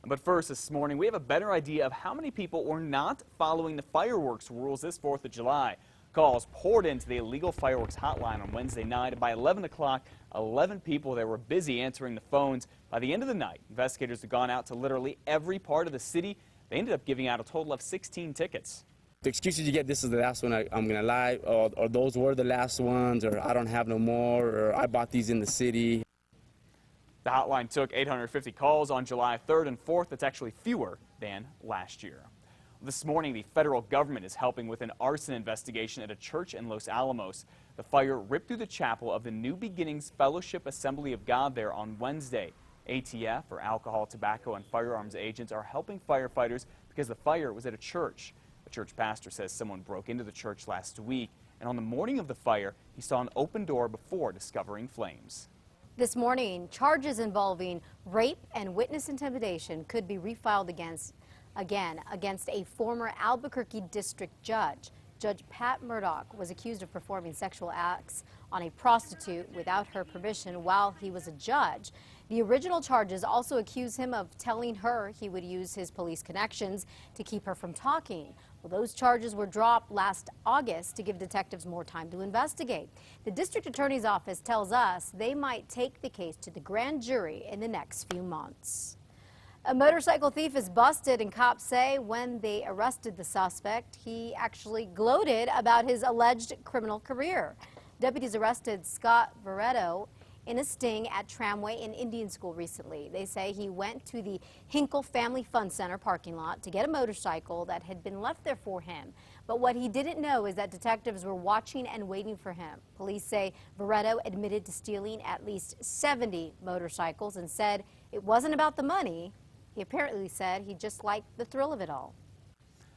But first this morning, we have a better idea of how many people were not following the fireworks rules this 4th of July. Calls poured into the illegal fireworks hotline on Wednesday night. By 11 o'clock, 11 people there were busy answering the phones. By the end of the night, investigators had gone out to literally every part of the city. They ended up giving out a total of 16 tickets. The excuses you get, this is the last one, I'm going to lie, or those were the last ones, or I don't have no more, or I bought these in the city. The hotline took 850 calls on July 3rd and 4th. That's actually fewer than last year. This morning, the federal government is helping with an arson investigation at a church in Los Alamos. The fire ripped through the chapel of the New Beginnings Fellowship Assembly of God there on Wednesday. ATF, or Alcohol, Tobacco, and Firearms agents, are helping firefighters because the fire was at a church. The church pastor says someone broke into the church last week, and on the morning of the fire, he saw an open door before discovering flames. This morning, charges involving rape and witness intimidation could be refiled against a former Albuquerque district judge. Judge Pat Murdoch was accused of performing sexual acts on a prostitute without her permission while he was a judge. The original charges also accuse him of telling her he would use his police connections to keep her from talking. Well, those charges were dropped last August to give detectives more time to investigate. The district attorney's office tells us they might take the case to the grand jury in the next few months. A motorcycle thief is busted, and cops say when they arrested the suspect, he actually gloated about his alleged criminal career. Deputies arrested Scott Veretto in a sting at Tramway in Indian School recently. They say he went to the Hinkle Family Fun Center parking lot to get a motorcycle that had been left there for him. But what he didn't know is that detectives were watching and waiting for him. Police say Veretto admitted to stealing at least 70 motorcycles and said it wasn't about the money. He apparently said he just liked the thrill of it all.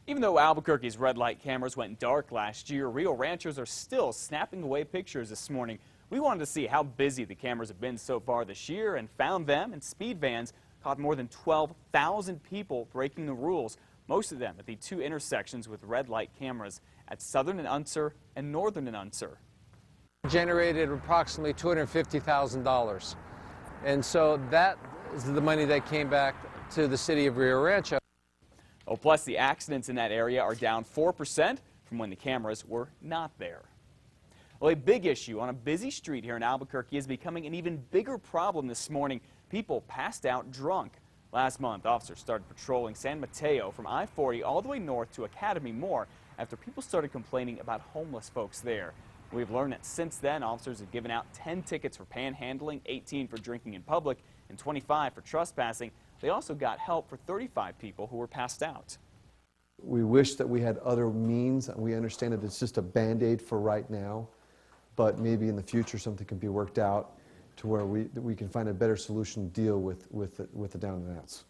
Even though Albuquerque's red light cameras went dark last year, Rio Ranchers are still snapping away pictures this morning. We wanted to see how busy the cameras have been so far this year and found them, and speed vans caught more than 12,000 people breaking the rules, most of them at the two intersections with red light cameras at Southern and Unser and Northern and Unser. Generated approximately $250,000. And so that is the money that came back to the city of Rio Rancho. Oh, plus the accidents in that area are down 4% from when the cameras were not there. Well, a big issue on a busy street here in Albuquerque is becoming an even bigger problem this morning. People passed out drunk. Last month, officers started patrolling San Mateo from I-40 all the way north to Academy More after people started complaining about homeless folks there. We've learned that since then, officers have given out 10 tickets for panhandling, 18 for drinking in public, and 25 for trespassing. They also got help for 35 people who were passed out. We wish that we had other means. We understand that it's just a Band-Aid for right now, but maybe in the future something can be worked out to where we can find a better solution to deal with the down and outs.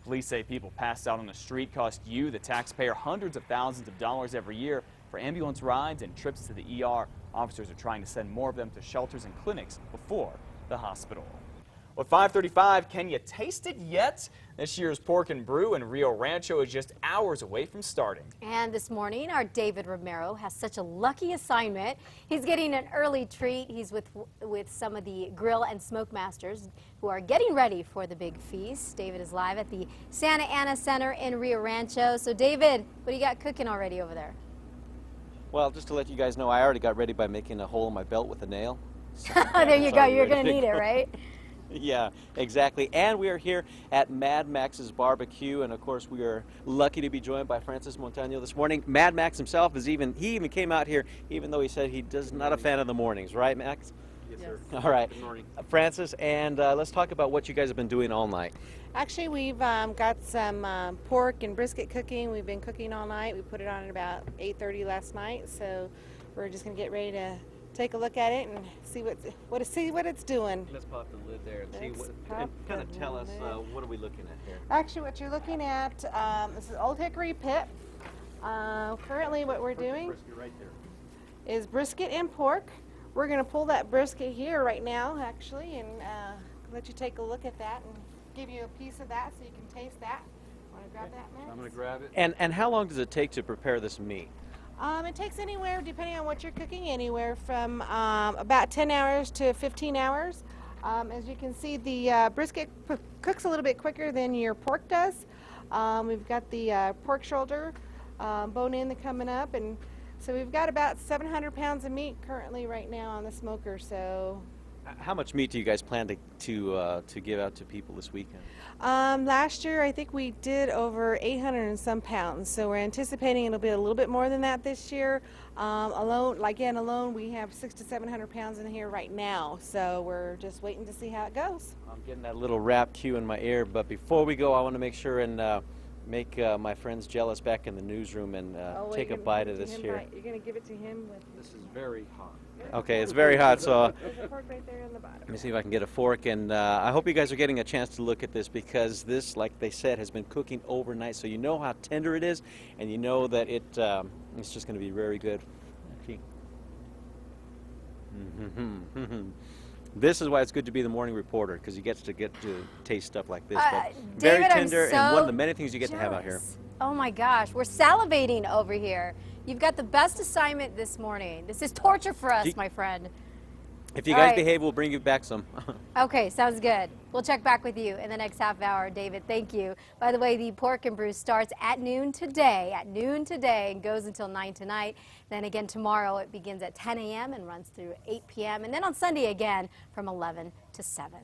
Police say people passed out on the street cost you, the taxpayer, hundreds of thousands of dollars every year for ambulance rides and trips to the ER. Officers are trying to send more of them to shelters and clinics before the hospital. Well, at 5:35, can you taste it yet? This year's Pork and Brew in Rio Rancho is just hours away from starting. And this morning, our David Romero has such a lucky assignment. He's getting an early treat. He's with some of the grill and smoke masters who are getting ready for the big feast. David is live at the Santa Ana Center in Rio Rancho. So, David, what do you got cooking already over there? Well, just to let you guys know, I already got ready by making a hole in my belt with a nail. So, there you go. You're going to need it, right? Yeah, exactly. And we are here at Mad Max's Barbecue, and of course we are lucky to be joined by Francis Montano this morning. Mad Max himself he even came out here, even though he said he does not a fan of the mornings, right, Max? Yes, sir. All right. Good morning. Francis, and let's talk about what you guys have been doing all night. Actually, we've got some pork and brisket cooking. We've been cooking all night. We put it on at about 8:30 last night, so we're just going to get ready to take a look at it and see what it's doing. Let's pop the lid there and see and kind of tell us what are we looking at here. Actually, what you're looking at, this is Old Hickory Pit. Currently, what we're doing Right there. is brisket and pork. We're going to pull that brisket here right now, actually, and let you take a look at that and give you a piece of that so you can taste that. Want to grab that, Max? I'm going to grab it. And how long does it take to prepare this meat? It takes anywhere, depending on what you're cooking, anywhere from about 10 hours to 15 hours. As you can see, the brisket cooks a little bit quicker than your pork does. We've got the pork shoulder bone-in coming up, and so we've got about 700 pounds of meat currently right now on the smoker. So, How much meat do you guys plan to give out to people this weekend? last year I think we did over 800 and some pounds. So we're anticipating it'll be a little bit more than that this year. Alone we have 600 to 700 pounds in here right now. So we're just waiting to see how it goes. I'm getting that little rap cue in my ear, but before we go, I want to make sure and make my friends jealous back in the newsroom and take a bite of this here. You're going to give it to him with. This is very hot. Okay, it's very hot, so There's a fork right there on the bottom. let me see if I can get a fork. And I hope you guys are getting a chance to look at this, because this, like they said, has been cooking overnight, so you know how tender it is, and you know that it's just going to be very good. Okay. This is why it's good to be the morning reporter, because you get to taste stuff like this. But very David, tender, I'm so and one of the many things you get to have out here. jealous. Oh my gosh, we're salivating over here. You've got the best assignment this morning. This is torture for us, my friend. If you All guys right. behave, we'll bring you back some. Okay, sounds good. We'll check back with you in the next half hour, David. Thank you. By the way, the Pork and Brew starts at noon today, and goes until 9 tonight. Then again tomorrow, it begins at 10 a.m. and runs through 8 p.m. And then on Sunday again from 11 to 7.